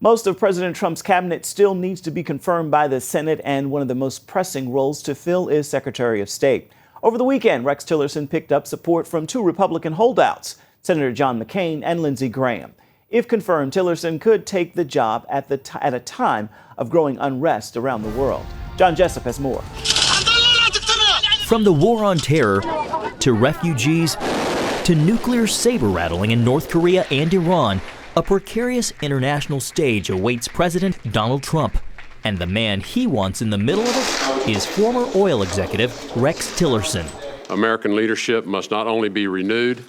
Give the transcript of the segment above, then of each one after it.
Most of President Trump's cabinet still needs to be confirmed by the Senate, and one of the most pressing roles to fill is Secretary of State. Over the weekend, Rex Tillerson picked up support from two Republican holdouts, Senator John McCain and Lindsey Graham. If confirmed, Tillerson could take the job at a time of growing unrest around the world. John Jessup has more. From the war on terror to refugees to nuclear saber-rattling in North Korea and Iran, a precarious international stage awaits President Donald Trump. And the man he wants in the middle of it is former oil executive Rex Tillerson. American leadership must not only be renewed,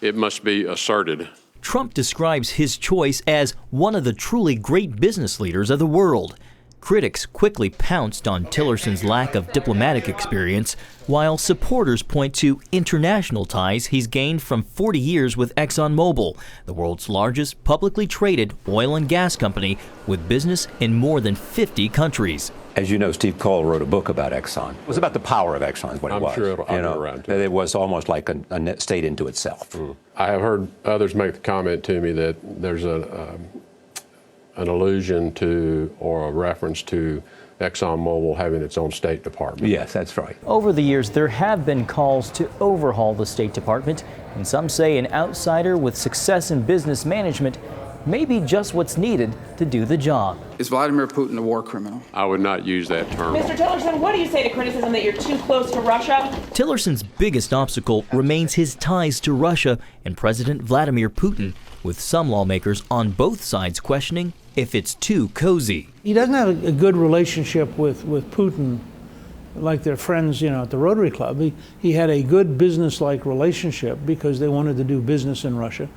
it must be asserted. Trump describes his choice as one of the truly great business leaders of the world. Critics quickly pounced on Tillerson's lack of diplomatic experience, while supporters point to international ties he's gained from 40 years with ExxonMobil, the world's largest publicly traded oil and gas company with business in more than 50 countries. As you know, Steve Cole wrote a book about Exxon. It was about the power of Exxon is what it was. I'm sure it'll come around. It was almost like a state into itself. I have heard others make the comment to me that there's an allusion to or a reference to ExxonMobil having its own State Department. Yes, that's right. Over the years, there have been calls to overhaul the State Department, and some say an outsider with success in business management may be just what's needed to do the job. Is Vladimir Putin a war criminal? I would not use that term. Mr. Tillerson, what do you say to criticism that you're too close to Russia? Tillerson's biggest obstacle remains his ties to Russia and President Vladimir Putin, with some lawmakers on both sides questioning if it's too cozy. He doesn't have a good relationship with Putin like they're friends, at the Rotary Club. He had a good business-like relationship because they wanted to do business in Russia.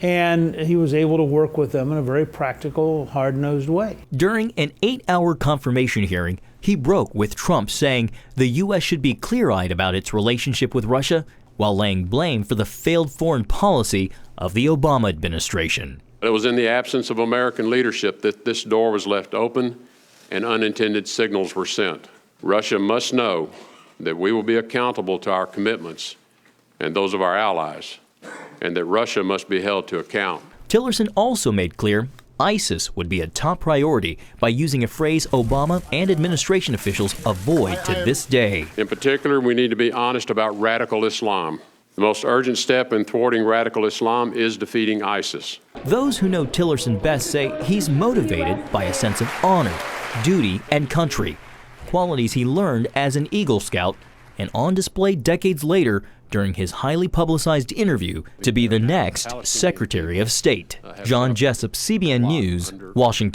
And he was able to work with them in a very practical, hard-nosed way. During an 8-hour confirmation hearing, he broke with Trump, saying the U.S. should be clear-eyed about its relationship with Russia, while laying blame for the failed foreign policy of the Obama administration. It was in the absence of American leadership that this door was left open and unintended signals were sent. Russia must know that we will be accountable to our commitments and those of our allies, and that Russia must be held to account. Tillerson also made clear ISIS would be a top priority by using a phrase Obama and administration officials avoid to this day. In particular, we need to be honest about radical Islam. The most urgent step in thwarting radical Islam is defeating ISIS. Those who know Tillerson best say he's motivated by a sense of honor, duty, and country, qualities he learned as an Eagle Scout and on display decades later during his highly publicized interview to be the next Secretary of State. John Jessup, CBN News, Washington.